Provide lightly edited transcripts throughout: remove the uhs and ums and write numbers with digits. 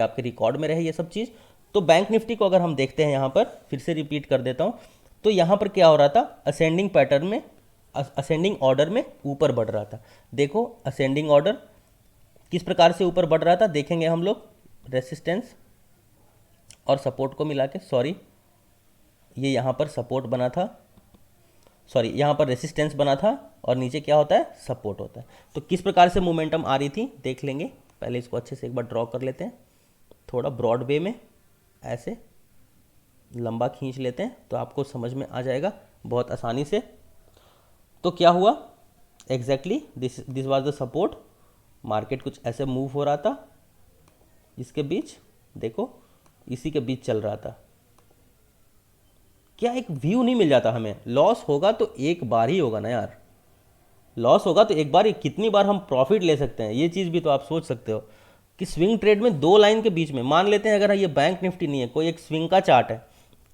आपके रिकॉर्ड में रहे ये सब चीज़। तो बैंक निफ्टी को अगर हम देखते हैं यहाँ पर, फिर से रिपीट कर देता हूँ, तो यहाँ पर क्या हो रहा था, असेंडिंग पैटर्न में, असेंडिंग ऑर्डर में ऊपर बढ़ रहा था। देखो असेंडिंग ऑर्डर किस प्रकार से ऊपर बढ़ रहा था, देखेंगे हम लोग रेसिस्टेंस और सपोर्ट को मिला के, सॉरी ये यहाँ पर सपोर्ट बना था, सॉरी यहाँ पर रेसिस्टेंस बना था और नीचे क्या होता है, सपोर्ट होता है। तो किस प्रकार से मोमेंटम आ रही थी देख लेंगे। पहले इसको अच्छे से एक बार ड्रॉ कर लेते हैं, थोड़ा ब्रॉड वे में ऐसे लंबा खींच लेते हैं तो आपको समझ में आ जाएगा बहुत आसानी से। तो क्या हुआ exactly, this was the support, market कुछ ऐसे मूव हो रहा था, इसके बीच देखो इसी के बीच चल रहा था। क्या एक व्यू नहीं मिल जाता हमें, लॉस होगा तो एक बार ही होगा ना यार, लॉस होगा तो एक बार ही, कितनी बार हम प्रॉफिट ले सकते हैं, ये चीज़ भी तो आप सोच सकते हो कि स्विंग ट्रेड में दो लाइन के बीच में, मान लेते हैं अगर ये बैंक निफ्टी नहीं है, कोई एक स्विंग का चार्ट है,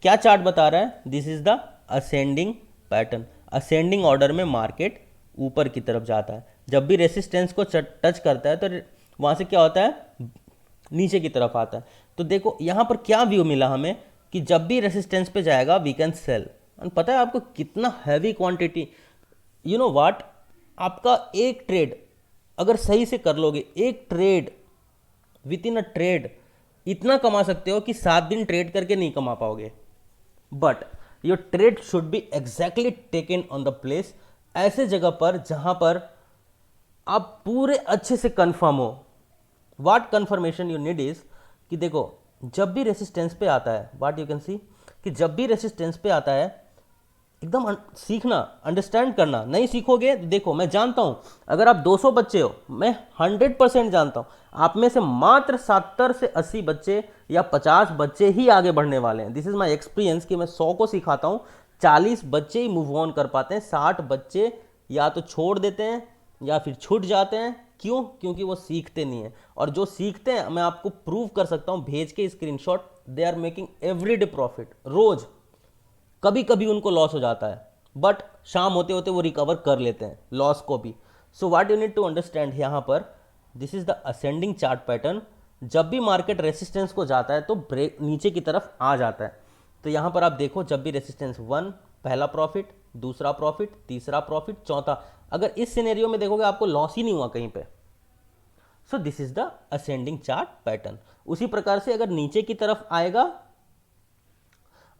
क्या चार्ट बता रहा है, this is the ascending pattern, ascending order में मार्केट ऊपर की तरफ जाता है, जब भी रेसिस्टेंस को टच करता है तो वहाँ से क्या होता है, नीचे की तरफ आता है। तो देखो यहाँ पर क्या व्यू मिला हमें कि जब भी रेसिस्टेंस पे जाएगा वी कैन सेल। पता है आपको कितना heavy quantity, you know what, आपका एक ट्रेड अगर सही से कर लोगे, एक trade with in a trade इतना कमा सकते हो कि 7 दिन ट्रेड करके नहीं कमा पाओगे। But your trade should be exactly taken on the place, ऐसे जगह पर जहां पर आप पूरे अच्छे से कंफर्म हो। What confirmation you need is कि देखो जब भी रेसिस्टेंस पे आता है, व्हाट यू कैन सी कि जब भी रेसिस्टेंस पे आता है एकदम सीखना, अंडरस्टैंड करना। नहीं सीखोगे तो देखो, मैं जानता हूं अगर आप 200 बच्चे हो, मैं 100% जानता हूं आप में से मात्र 70 से 80 बच्चे या 50 बच्चे ही आगे बढ़ने वाले हैं। दिस इज माई एक्सपीरियंस कि मैं 100 को सिखाता हूं, 40 बच्चे ही मूव ऑन कर पाते हैं, 60 बच्चे या तो छोड़ देते हैं या फिर छूट जाते हैं। क्यों? क्योंकि वो सीखते नहीं है। और जो सीखते हैं मैं आपको प्रूव कर सकता हूं भेज के screenshot, they are making everyday profit, रोज। कभी कभी उनको लॉस हो जाता है बट शाम होते होते वो रिकवर कर लेते हैं लॉस को भी। So what you need to understand यहाँ पर, this is the ascending chart pattern. जब भी मार्केट रेसिस्टेंस को जाता है तो ब्रेक नीचे की तरफ आ जाता है। तो यहाँ पर आप देखो जब भी रेसिस्टेंस 1, पहला प्रॉफिट, दूसरा प्रॉफिट, तीसरा प्रॉफिट, चौथा, अगर इस सिनेरियो में देखोगे आपको लॉस ही नहीं हुआ कहीं पे। So this is the ascending chart pattern. उसी प्रकार से अगर नीचे की तरफ आएगा,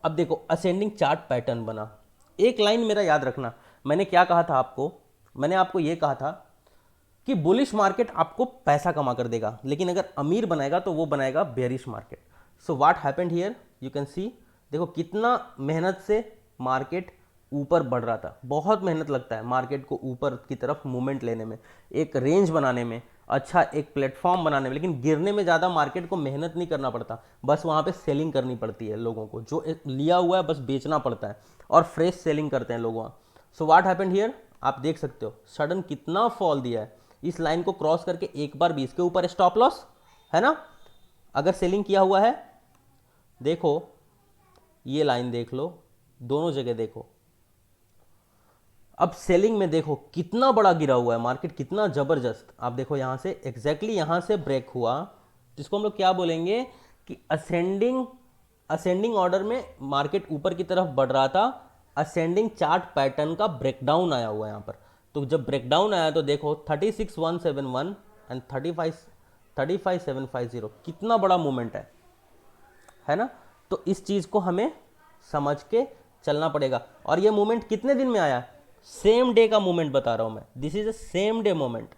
अब देखो असेंडिंग चार्ट पैटर्न बना, एक लाइन मेरा याद रखना, मैंने क्या कहा था आपको, मैंने आपको यह कहा था कि बुलिश मार्केट आपको पैसा कमा कर देगा, लेकिन अगर अमीर बनाएगा तो वो बनाएगा bearish market. So what happened here, you can see, देखो कितना मेहनत से मार्केट ऊपर बढ़ रहा था। बहुत मेहनत लगता है मार्केट को ऊपर की तरफ मूवमेंट लेने में, एक रेंज बनाने में, अच्छा एक प्लेटफॉर्म बनाने में, लेकिन गिरने में ज़्यादा मार्केट को मेहनत नहीं करना पड़ता, बस वहाँ पे सेलिंग करनी पड़ती है लोगों को, जो लिया हुआ है बस बेचना पड़ता है और फ्रेश सेलिंग करते हैं लोग वहाँ। सो व्हाट हैपेंड हियर, आप देख सकते हो सडन कितना फॉल दिया है, इस लाइन को क्रॉस करके एक बार भी इसके ऊपर स्टॉप लॉस है ना, अगर सेलिंग किया हुआ है, देखो ये लाइन देख लो, दोनों जगह देखो, अब सेलिंग में देखो कितना बड़ा गिरा हुआ है मार्केट, कितना जबरदस्त। आप देखो यहां से एग्जैक्टली यहां से ब्रेक हुआ, जिसको हम लोग क्या बोलेंगे कि असेंडिंग ऑर्डर में मार्केट ऊपर की तरफ बढ़ रहा था, असेंडिंग चार्ट पैटर्न का ब्रेकडाउन आया हुआ है यहाँ पर। तो जब ब्रेकडाउन आया तो देखो 36,171 एंड 35,750, कितना बड़ा मूवमेंट है ना। तो इस चीज को हमें समझ के चलना पड़ेगा। और ये मूवमेंट कितने दिन में आया, सेम डे का मूवमेंट बता रहा हूं मैं, this is a same day movement,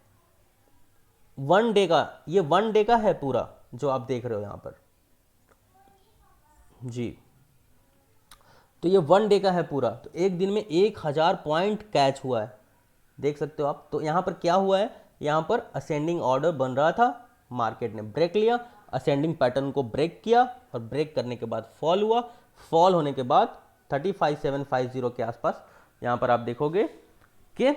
1 day का, ये 1 डे का है पूरा जो आप देख रहे हो यहां पर जी। तो ये 1 डे का है पूरा, तो एक दिन में 1000 पॉइंट कैच हुआ है, देख सकते हो आप। तो यहां पर क्या हुआ है, यहां पर असेंडिंग ऑर्डर बन रहा था, मार्केट ने ब्रेक लिया, असेंडिंग पैटर्न को ब्रेक किया और ब्रेक करने के बाद फॉल हुआ, फॉल होने के बाद 35,750 के आसपास यहाँ पर आप देखोगे कि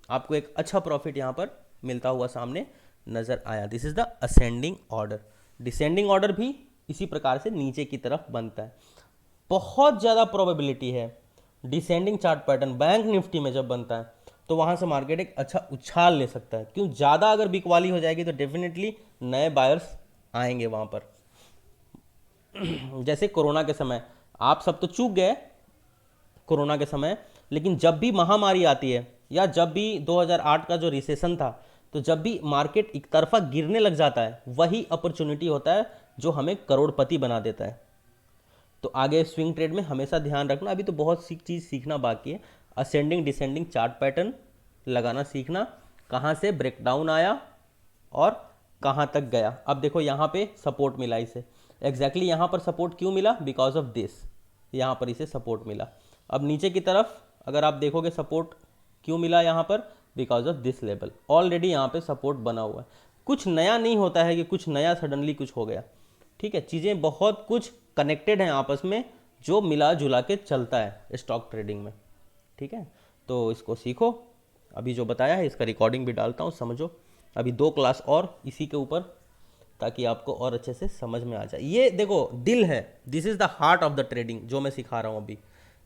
आपको एक अच्छा प्रॉफिट यहाँ पर मिलता हुआ सामने नजर आया। This is the ascending order. Descending order भी इसी प्रकार से नीचे की तरफ बनता है। बहुत ज़्यादा प्रोबेबिलिटी है descending chart pattern bank Nifty में जब बनता है तो वहाँ से मार्केट एक अच्छा उछाल ले सकता है। क्यों, ज़्यादा अगर बिकवाली हो जाएगी तो डेफिनेटली नए बायर्स आएंगे वहाँ पर। जैसे कोरोना के समय, आप सब तो चूक गए कोरोना के समय, लेकिन जब भी महामारी आती है या जब भी 2008 का जो रिसेशन था, तो जब भी मार्केट एक तरफा गिरने लग जाता है, वही अपॉर्चुनिटी होता है जो हमें करोड़पति बना देता है। तो आगे स्विंग ट्रेड में हमेशा ध्यान रखना, अभी तो बहुत सी चीज़ सीखना बाकी है। असेंडिंग डिसेंडिंग चार्ट पैटर्न लगाना सीखना, कहाँ से ब्रेकडाउन आया और कहाँ तक गया। अब देखो यहाँ पे सपोर्ट मिला इसे, एग्जैक्टली यहाँ पर सपोर्ट क्यों मिला, बिकॉज ऑफ दिस, यहाँ पर इसे सपोर्ट मिला। अब नीचे की तरफ अगर आप देखोगे सपोर्ट क्यों मिला यहाँ पर, because of this level, already यहाँ पे सपोर्ट बना हुआ है। कुछ नया नहीं होता है कि कुछ नया सडनली कुछ हो गया, ठीक है, चीज़ें बहुत कुछ कनेक्टेड हैं आपस में, जो मिला जुला के चलता है स्टॉक ट्रेडिंग में, ठीक है। तो इसको सीखो, अभी जो बताया है इसका रिकॉर्डिंग भी डालता हूँ, समझो। अभी 2 क्लास और इसी के ऊपर, ताकि आपको और अच्छे से समझ में आ जाए। ये देखो दिल है, this is the heart of the trading जो मैं सिखा रहा हूँ अभी।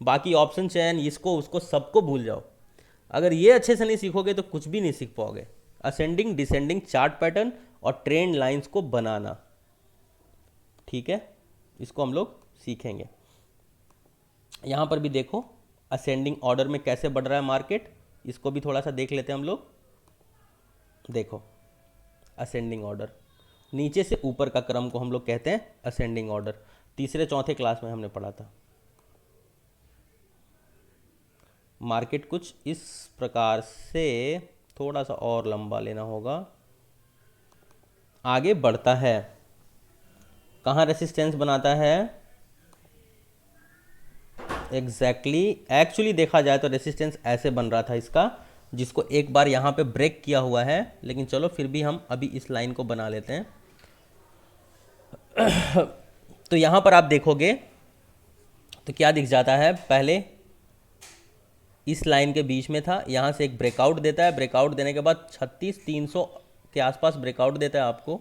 बाकी ऑप्शन चयन, इसको उसको सबको भूल जाओ। अगर ये अच्छे से नहीं सीखोगे तो कुछ भी नहीं सीख पाओगे। असेंडिंग डिसेंडिंग चार्ट पैटर्न और ट्रेंड लाइंस को बनाना, ठीक है, इसको हम लोग सीखेंगे। यहाँ पर भी देखो असेंडिंग ऑर्डर में कैसे बढ़ रहा है मार्केट, इसको भी थोड़ा सा देख लेते हैं हम लोग। देखो असेंडिंग ऑर्डर, नीचे से ऊपर का क्रम को हम लोग कहते हैं असेंडिंग ऑर्डर। तीसरे चौथे क्लास में हमने पढ़ा था। मार्केट कुछ इस प्रकार से, थोड़ा सा और लंबा लेना होगा, आगे बढ़ता है। कहाँ रेसिस्टेंस बनाता है, एक्चुअली देखा जाए तो रेसिस्टेंस ऐसे बन रहा था इसका, जिसको एक बार यहाँ पे ब्रेक किया हुआ है, लेकिन चलो फिर भी हम अभी इस लाइन को बना लेते हैं। तो यहाँ पर आप देखोगे तो क्या दिख जाता है, पहले इस लाइन के बीच में था, यहाँ से एक ब्रेकआउट देता है, ब्रेकआउट देने के बाद 36,300 के आसपास ब्रेकआउट देता है आपको,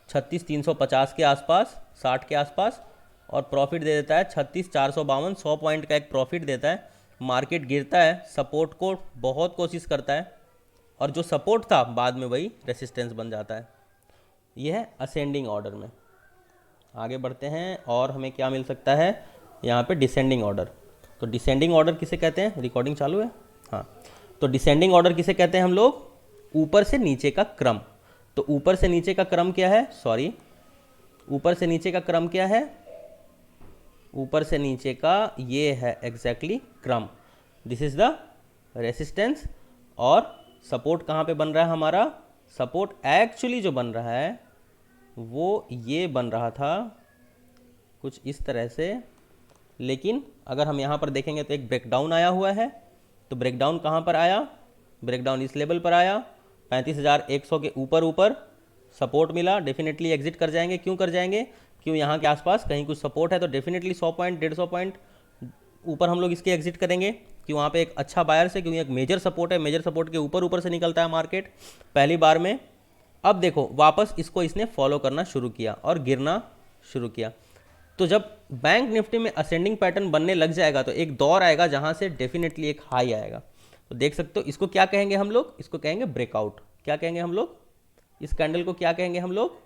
36,350 के आसपास, 60 के आसपास, और प्रॉफिट दे देता है 36,452, 100 पॉइंट का एक प्रॉफिट देता है। मार्केट गिरता है, सपोर्ट को बहुत कोशिश करता है, और जो सपोर्ट था बाद में वही रेसिस्टेंस बन जाता है। यह है असेंडिंग ऑर्डर में। आगे बढ़ते हैं, और हमें क्या मिल सकता है यहाँ पे, डिसेंडिंग ऑर्डर। तो डिसेंडिंग ऑर्डर किसे कहते हैं, रिकॉर्डिंग चालू है, हाँ। तो डिसेंडिंग ऑर्डर किसे कहते हैं हम लोग, ऊपर से नीचे का क्रम। तो ऊपर से नीचे का क्रम क्या है, सॉरी, ऊपर से नीचे का क्रम क्या है, ऊपर से नीचे का ये है एग्जैक्टली क्रम, दिस इज द रेसिस्टेंस। और सपोर्ट कहाँ पे बन रहा है हमारा, सपोर्ट एक्चुअली जो बन रहा है वो ये बन रहा था कुछ इस तरह से, लेकिन अगर हम यहाँ पर देखेंगे तो एक ब्रेकडाउन आया हुआ है। तो ब्रेकडाउन कहाँ पर आया, ब्रेकडाउन इस लेवल पर आया, 35,100 के ऊपर सपोर्ट मिला, डेफिनेटली एग्जिट कर जाएंगे। क्यों कर जाएंगे, क्यों, यहाँ के आसपास कहीं कुछ सपोर्ट है, तो डेफिनेटली 100 पॉइंट 150 पॉइंट ऊपर हम लोग इसके एग्जिट करेंगे, कि वहाँ पे एक अच्छा बायर से, क्योंकि एक मेजर सपोर्ट है, मेजर सपोर्ट के ऊपर से निकलता है मार्केट पहली बार में। अब देखो वापस इसको इसने फॉलो करना शुरू किया और गिरना शुरू किया। तो जब बैंक निफ्टी में असेंडिंग पैटर्न बनने लग जाएगा तो एक दौर आएगा जहां से डेफिनेटली एक हाई आएगा। तो देख सकते हो, इसको क्या कहेंगे हम लोग, इसको कहेंगे ब्रेकआउट। क्या कहेंगे हम लोग, इस कैंडल को क्या कहेंगे हम लोग,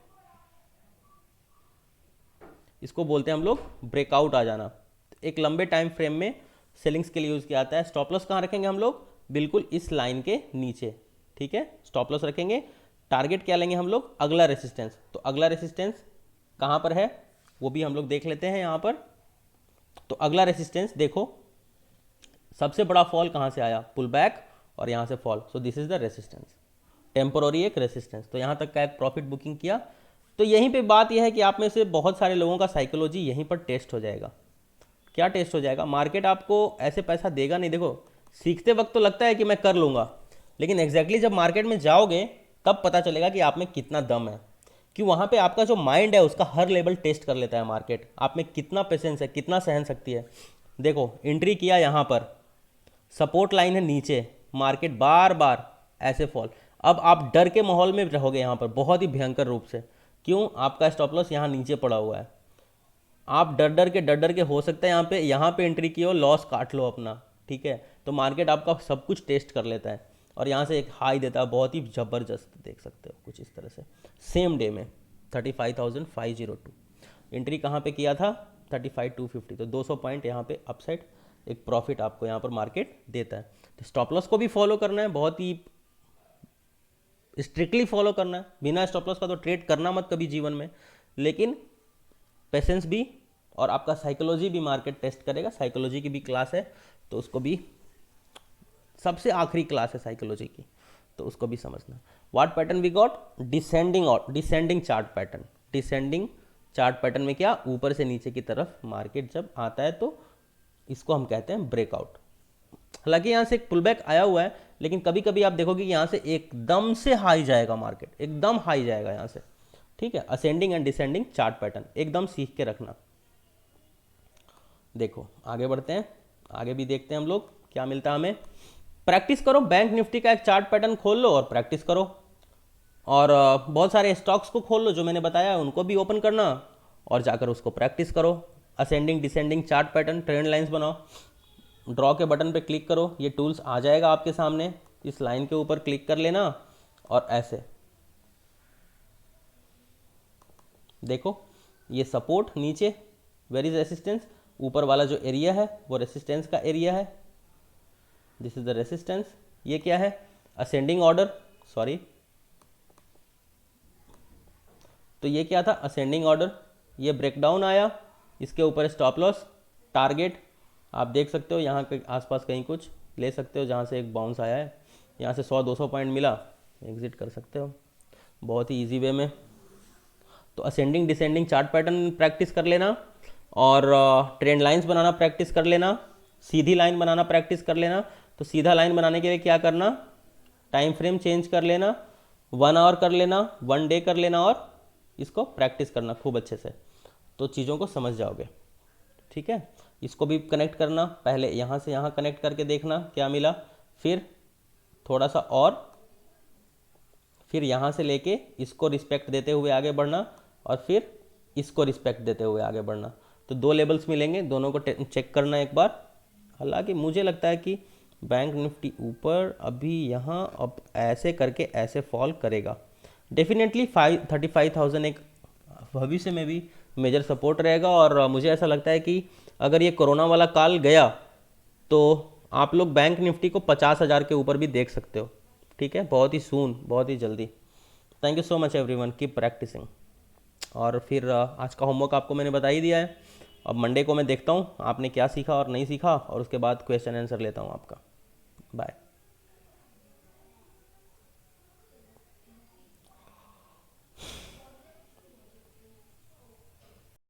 इसको बोलते हैं हम लोग ब्रेकआउट आ जाना। एक लंबे टाइम फ्रेम में सेलिंग्स के लिए यूज किया जाता है। स्टॉप लॉस कहाँ रखेंगे हम लोग, बिल्कुल इस लाइन के नीचे, ठीक है, स्टॉप लॉस रखेंगे। टारगेट क्या लेंगे हम लोग, अगला रेसिस्टेंस। तो अगला रेसिस्टेंस कहाँ पर है वो भी हम लोग देख लेते हैं यहाँ पर। तो अगला रेसिस्टेंस देखो, सबसे बड़ा फॉल कहाँ से आया, पुल बैक, और यहाँ से fall, so this is the resistance, temporary एक रेसिस्टेंस। तो यहाँ तक का एक प्रॉफिट बुकिंग किया। तो यहीं पे बात यह है कि आप में से बहुत सारे लोगों का साइकोलॉजी यहीं पर टेस्ट हो जाएगा। क्या टेस्ट हो जाएगा, मार्केट आपको ऐसे पैसा देगा नहीं। देखो सीखते वक्त तो लगता है कि मैं कर लूँगा, लेकिन एग्जैक्टली जब मार्केट में जाओगे तब पता चलेगा कि आप में कितना दम है, कि वहाँ पे आपका जो माइंड है उसका हर लेवल टेस्ट कर लेता है मार्केट, आप में कितना पेशेंस है, कितना सहन शक्ति है। देखो एंट्री किया यहाँ पर, सपोर्ट लाइन है नीचे, मार्केट बार बार ऐसे फॉल। अब आप डर के माहौल में रहोगे यहाँ पर बहुत ही भयंकर रूप से। क्यों, आपका स्टॉप लॉस यहाँ नीचे पड़ा हुआ है, आप डर डर के हो सकता है यहाँ पे एंट्री की हो, लॉस काट लो अपना, ठीक है। तो मार्केट आपका सब कुछ टेस्ट कर लेता है और यहाँ से एक हाई देता है बहुत ही ज़बरदस्त, देख सकते हो कुछ इस तरह से सेम डे में। 35,502। एंट्री कहाँ पे किया था? 35,250। तो 200 पॉइंट यहाँ पे अपसाइड एक प्रॉफिट आपको यहाँ पर मार्केट देता है। तो स्टॉप लॉस को भी फॉलो करना है, बहुत ही स्ट्रिक्टली फॉलो करना है। बिना स्टॉप लॉस का तो ट्रेड करना मत कभी जीवन में, लेकिन पेशेंस भी और आपका साइकोलॉजी भी मार्केट टेस्ट करेगा। साइकोलॉजी की भी क्लास है, तो उसको भी, सबसे आखिरी क्लास है साइकोलॉजी की, तो उसको भी समझना। What pattern we got? Descending, और descending chart pattern. Descending chart pattern में क्या, ऊपर से नीचे की तरफ मार्केट जब आता है तो इसको हम कहते हैं ब्रेकआउट। हालांकि यहाँ से एक पुलबैक आया हुआ है, लेकिन कभी कभी आप देखोगे कि यहाँ से एकदम से हाई जाएगा मार्केट, एकदम हाई जाएगा यहाँ से। ठीक है, ascending and descending chart pattern एकदम सीख के रखना। देखो आगे बढ़ते हैं, आगे भी देखते हैं हम लोग क्या मिलता है हमें। प्रैक्टिस करो, बैंक निफ्टी का एक चार्ट पैटर्न खोल लो और प्रैक्टिस करो। और बहुत सारे स्टॉक्स को खोल लो जो मैंने बताया, उनको भी ओपन करना और जाकर उसको प्रैक्टिस करो। Ascending descending chart pattern, trend lines बनाओ, ड्रॉ के बटन पे क्लिक करो, ये टूल्स आ जाएगा आपके सामने। इस लाइन के ऊपर क्लिक कर लेना और ऐसे देखो, ये सपोर्ट नीचे, वेर इज रेसिस्टेंस, ऊपर वाला जो एरिया है वो रेसिस्टेंस का एरिया है, दिस इज द रेसिस्टेंस। ये क्या है? असेंडिंग ऑर्डर, सॉरी, तो ये क्या था? Ascending order. ये ब्रेकडाउन आया, इसके ऊपर स्टॉप लॉस, टारगेट आप देख सकते हो यहाँ के आसपास कहीं कुछ ले सकते हो, जहाँ से एक बाउंस आया है, यहाँ से 100-200 पॉइंट मिला, एग्जिट कर सकते हो बहुत ही इजी वे में। तो ascending descending chart pattern practice कर लेना, और ट्रेंड लाइंस बनाना प्रैक्टिस कर लेना, सीधी लाइन बनाना प्रैक्टिस कर लेना। तो सीधा लाइन बनाने के लिए क्या करना? टाइम फ्रेम चेंज कर लेना, 1 आवर कर लेना, 1 डे कर लेना, और इसको प्रैक्टिस करना खूब अच्छे से, तो चीज़ों को समझ जाओगे। ठीक है, इसको भी कनेक्ट करना, पहले यहाँ से यहाँ कनेक्ट करके देखना क्या मिला, फिर थोड़ा सा और, फिर यहाँ से लेके इसको रिस्पेक्ट देते हुए आगे बढ़ना, और फिर इसको रिस्पेक्ट देते हुए आगे बढ़ना। तो 2 लेवल्स मिलेंगे, दोनों को चेक करना एक बार। हालांकि मुझे लगता है कि बैंक निफ्टी ऊपर अभी यहाँ अब ऐसे करके ऐसे फॉल करेगा डेफिनेटली। 35,000 एक भविष्य में भी मेजर सपोर्ट रहेगा। और मुझे ऐसा लगता है कि अगर ये कोरोना वाला काल गया तो आप लोग बैंक निफ्टी को 50,000 के ऊपर भी देख सकते हो। ठीक है, बहुत ही सून, बहुत ही जल्दी। Thank you so much everyone, keep practising. और फिर आज का होमवर्क आपको मैंने बता ही दिया है। अब मंडे को मैं देखता हूँ आपने क्या सीखा और नहीं सीखा, और उसके बाद क्वेश्चन आंसर लेता हूँ आपका। बाय।